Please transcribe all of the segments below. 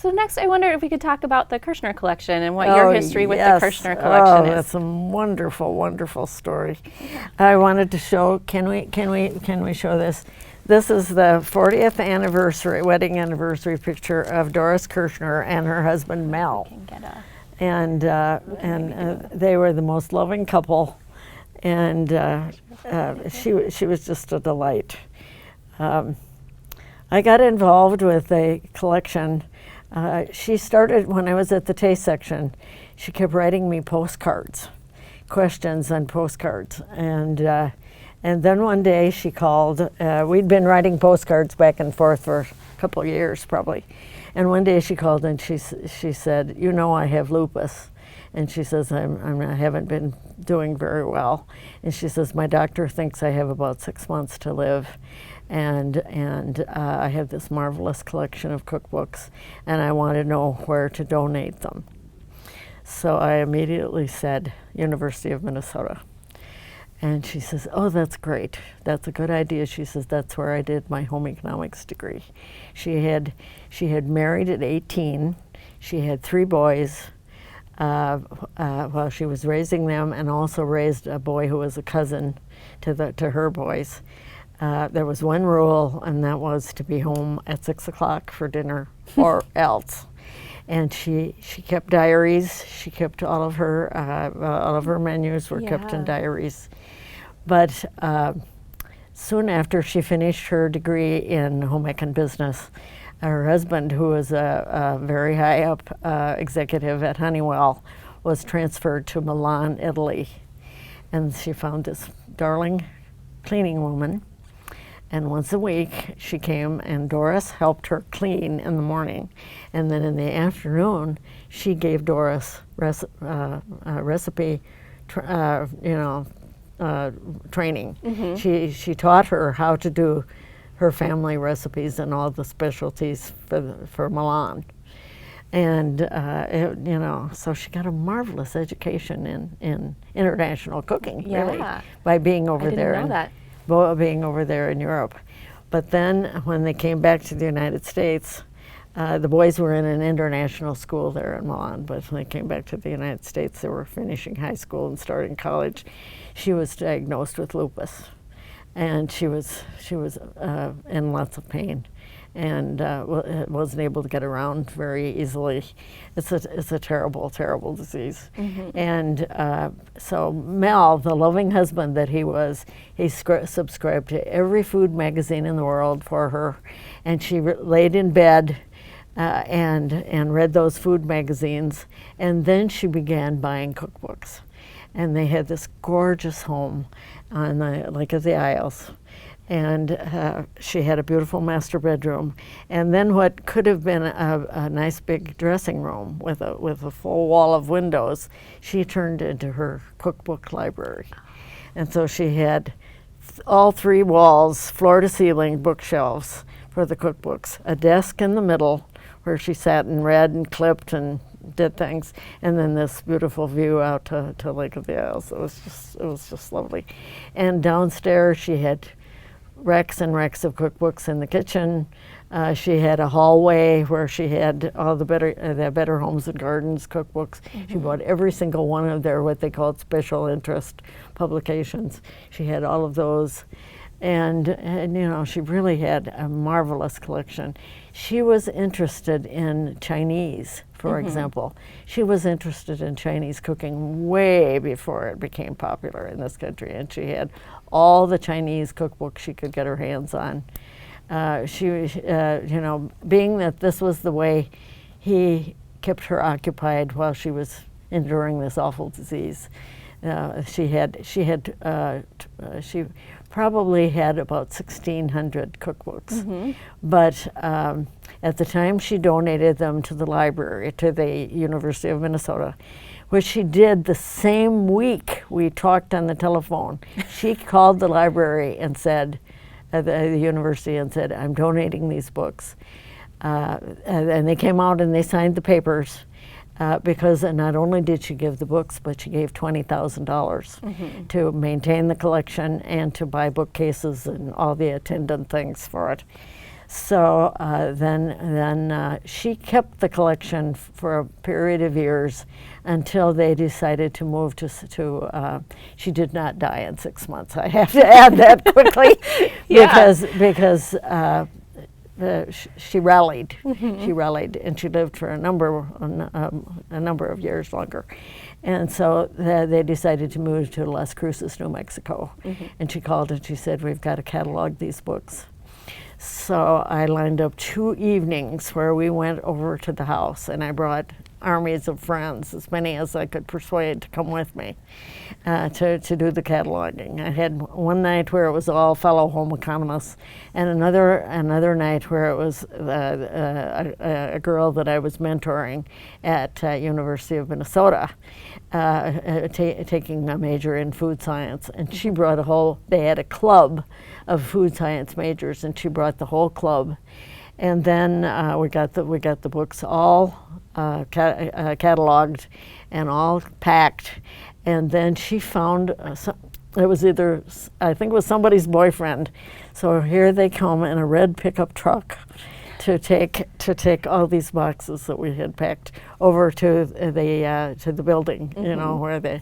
So next, I wonder if we could talk about the Kirschner Collection and what your history with the Kirschner Oh, Collection is. that's a wonderful, wonderful story. I wanted to show. Can we show this? This is the 40th anniversary, wedding anniversary picture of Doris Kirschner and her husband Mel. And they were the most loving couple, and she was just a delight. I got involved with a collection. She started when I was at the taste section. She kept writing me postcards, questions on postcards, and then one day she called. We'd been writing postcards back and forth for a couple of years probably, and one day she called and she said, "You know, I have lupus," and she says, I haven't been doing very well, and she says, "My doctor thinks I have about 6 months to live. And I have this marvelous collection of cookbooks, and I want to know where to donate them." So I immediately said, University of Minnesota. And she says, "Oh, that's great. That's a good idea." She says, "That's where I did my home economics degree." She had married at 18. She had 3 boys while she was raising them, and also raised a boy who was a cousin to her boys. There was one rule, and that was to be home at 6 o'clock for dinner or else. And she kept diaries. She kept all of her menus were kept in diaries. But soon after she finished her degree in home ec and business, her husband, who was a very high up executive at Honeywell, was transferred to Milan, Italy. And she found this darling cleaning woman. And once a week she came, and Doris helped her clean in the morning. And then in the afternoon, she gave Doris recipe training. Mm-hmm. She taught her how to do her family recipes and all the specialties for Milan. And so she got a marvelous education in international cooking, really, by being over there. I didn't know that. Being over there in Europe. But then when they came back to the United States, the boys were in an international school there in Milan, but when they came back to the United States, they were finishing high school and starting college. She was diagnosed with lupus, and she was in lots of pain, and wasn't able to get around very easily. It's a terrible, terrible disease. Mm-hmm. And so Mel, the loving husband that he was, he subscribed to every food magazine in the world for her, and she laid in bed and read those food magazines, and then she began buying cookbooks. And they had this gorgeous home on the Lake of the Isles. And she had a beautiful master bedroom, and then what could have been a nice big dressing room with a full wall of windows, she turned into her cookbook library. And so she had all 3 walls, floor to ceiling bookshelves for the cookbooks, a desk in the middle where she sat and read and clipped and did things, and then this beautiful view out to Lake of the Isles. It was just lovely. And downstairs she had racks and racks of cookbooks in the kitchen. She had a hallway where she had all the Better Homes and Gardens cookbooks. Mm-hmm. She bought every single one of their what they called special interest publications. She had all of those, and she really had a marvelous collection. She was interested in Chinese, for mm-hmm. example. She was interested in Chinese cooking way before it became popular in this country, and she had all the Chinese cookbooks she could get her hands on. She was, being that this was the way he kept her occupied while she was enduring this awful disease. She probably had about 1,600 cookbooks, mm-hmm. but at the time she donated them to the library, to the University of Minnesota, which she did the same week we talked on the telephone. She called the library and said, the university, and said, "I'm donating these books." And they came out and they signed the papers, because not only did she give the books, but she gave $20,000 mm-hmm. to maintain the collection and to buy bookcases and all the attendant things for it. So then she kept the collection for a period of years until they decided to move to she did not die in 6 months. I have to add that quickly because she rallied. She rallied, and she lived for a number of years longer. And so they decided to move to Las Cruces, New Mexico. And she called and she said, "We've got to catalog these books." So I lined up 2 evenings where we went over to the house, and I brought armies of friends, as many as I could persuade to come with me to do the cataloging. I had one night where it was all fellow home economists, and another night where it was a girl that I was mentoring at University of Minnesota, taking a major in food science, and she brought they had a club of food science majors, and she brought the whole club. And then we got the books all cataloged and all packed. And then she found it was I think it was somebody's boyfriend. So here they come in a red pickup truck to take all these boxes that we had packed over to the building, you know, where they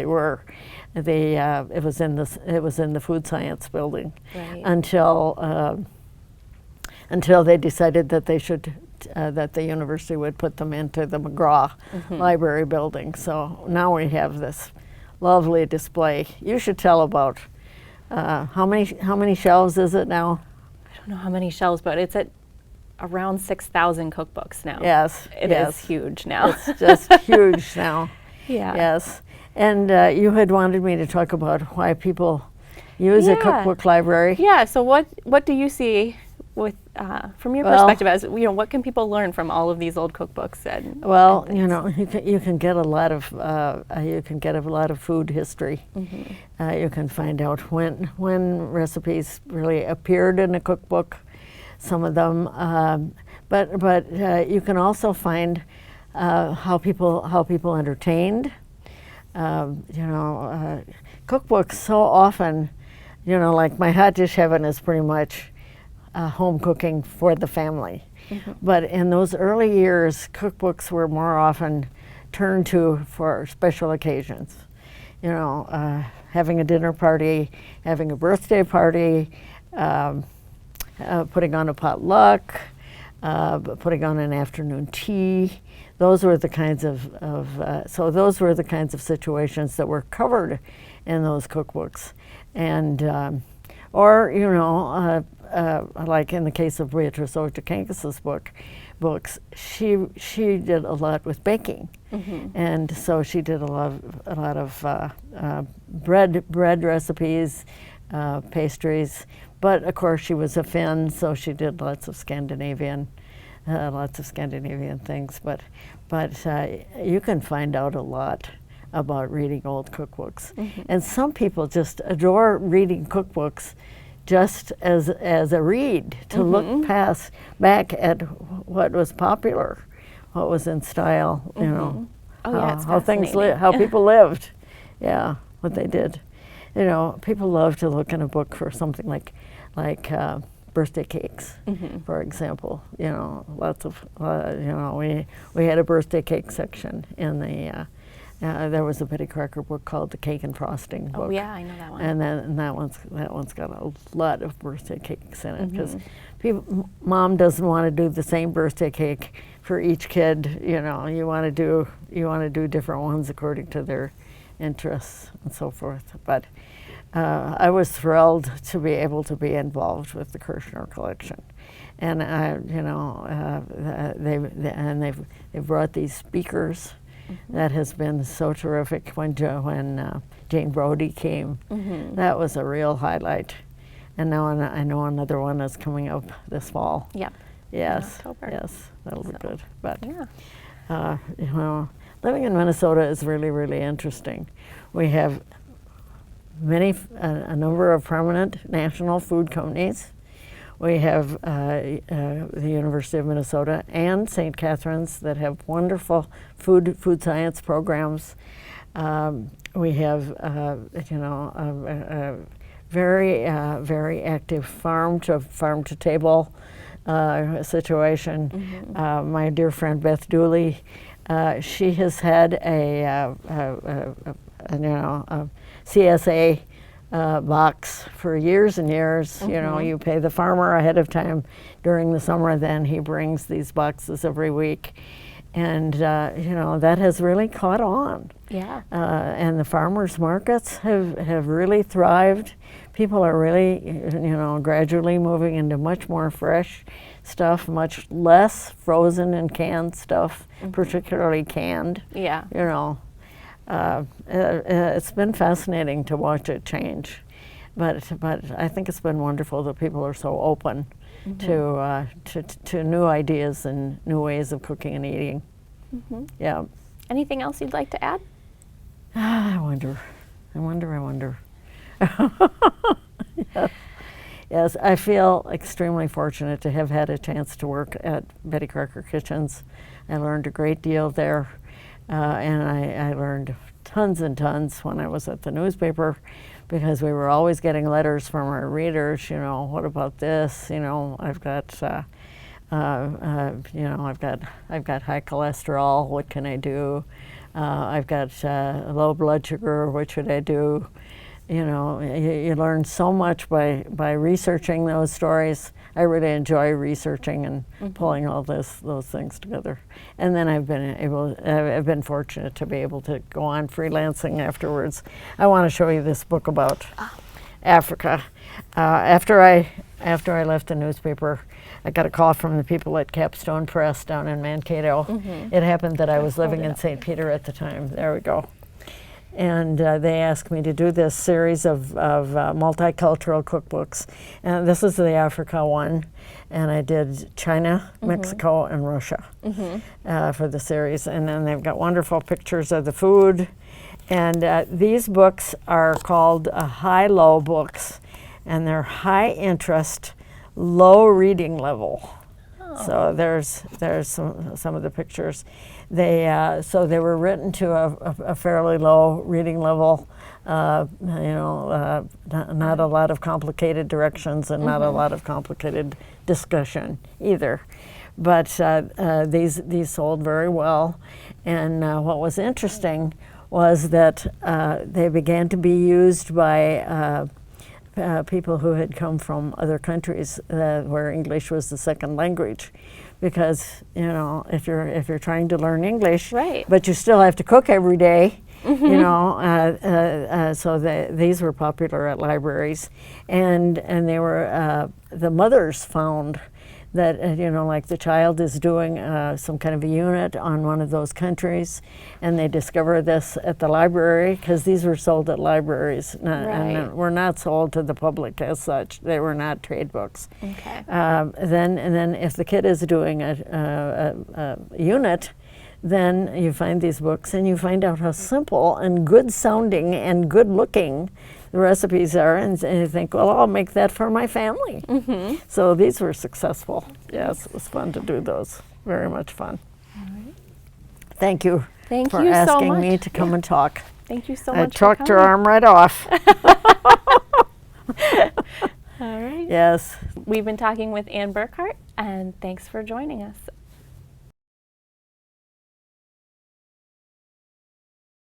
were. It was in the food science building, right. Until they decided that they should that the university would put them into the McGraw Library building. So now we have this lovely display. You should tell about how many shelves is it now? I don't know how many shelves, but it's at around 6,000 cookbooks now. Yes, it is huge now. It's just huge now. Yeah. Yes, and you had wanted me to talk about why people use a cookbook library. Yeah. So what do you see with from your perspective as what can people learn from all of these old cookbooks? You can get a lot of food history. You can find out when recipes really appeared in a cookbook. Some of them, but you can also find how people entertained. Cookbooks so often, like my hot dish heaven is pretty much home cooking for the family. But in those early years, cookbooks were more often turned to for special occasions. Having a dinner party, having a birthday party, putting on a potluck, putting on an afternoon tea. Those were the kinds of situations that were covered in those cookbooks, and like in the case of Beatrice Ochacankis's books, she did a lot with baking, and so she did a lot of bread recipes, pastries. But of course, she was a Finn, so she did lots of Scandinavian things. But you can find out a lot about reading old cookbooks, and some people just adore reading cookbooks just as a read, to look back at what was popular, what was in style, how people lived, what they did. People love to look in a book for something like birthday cakes, for example. Lots of we had a birthday cake section in the. There was a Betty Crocker book called The Cake and Frosting book. Oh yeah, I know that one. And that one's got a lot of birthday cakes in it, because mom doesn't want to do the same birthday cake for each kid. You want to do different ones according to their interests and so forth. But I was thrilled to be able to be involved with the Kirschner collection, and they've brought these speakers. That has been so terrific. When Jane Brody came, that was a real highlight. And now I know another one is coming up this fall. Yep. Yes. In October. Yes, that'll be good. But yeah. Living in Minnesota is really, really interesting. We have a number of prominent national food companies. We have the University of Minnesota and St. Catherine's that have wonderful food science programs. We have a very active farm to table situation. My dear friend Beth Dooley, she has had a CSA box for years and years. You know, you pay the farmer ahead of time during the summer, then he brings these boxes every week. And, you know, that has really caught on. Yeah. And the farmers markets have really thrived. People are really, you know, gradually moving into much more fresh stuff, much less frozen and canned stuff, particularly canned. Yeah. You know, it's been fascinating to watch it change. But I think it's been wonderful that people are so open to new ideas and new ways of cooking and eating. Yeah. Anything else you'd like to add? I wonder. Yes. Yes, I feel extremely fortunate to have had a chance to work at Betty Crocker Kitchens. I learned a great deal there, and I learned tons and tons when I was at the newspaper, because we were always getting letters from our readers. You know, what about this? You know, I've got, you know, I've got high cholesterol. What can I do? I've got low blood sugar. What should I do? You know, you learn so much by researching those stories. I really enjoy researching and pulling all those things together. And then I've been fortunate to be able to go on freelancing afterwards. I want to show you this book about Africa. After I left the newspaper, I got a call from the people at Capstone Press down in Mankato. It happened that I was living in St. Peter at the time. There we go. And they asked me to do this series of multicultural cookbooks. And this is the Africa one. And I did China, Mexico, and Russia for the series. And then they've got wonderful pictures of the food. And these books are called high-low books. And they're high interest, low reading level. So there's some of the pictures. So they were written to a fairly low reading level. You know, not a lot of complicated directions and not a lot of complicated discussion either. But these sold very well. And what was interesting was that they began to be used by people who had come from other countries where English was the second language, because you know, if you're trying to learn English, right, but you still have to cook every day, you know, so these were popular at libraries, and they were the mothers found that you know, like the child is doing some kind of a unit on one of those countries, and they discover this at the library, because these were sold at libraries, and were not sold to the public as such. They were not trade books. Okay. Then if the kid is doing a unit, then you find these books and you find out how simple and good sounding and good looking the recipes are, and you think, well, I'll make that for my family. So these were successful. Yes, it was fun to do those. Very much fun. All right. Thank you for asking me to come and talk. Thank you so much. I talked her arm right off. All right. Yes. We've been talking with Ann Burkhardt, and thanks for joining us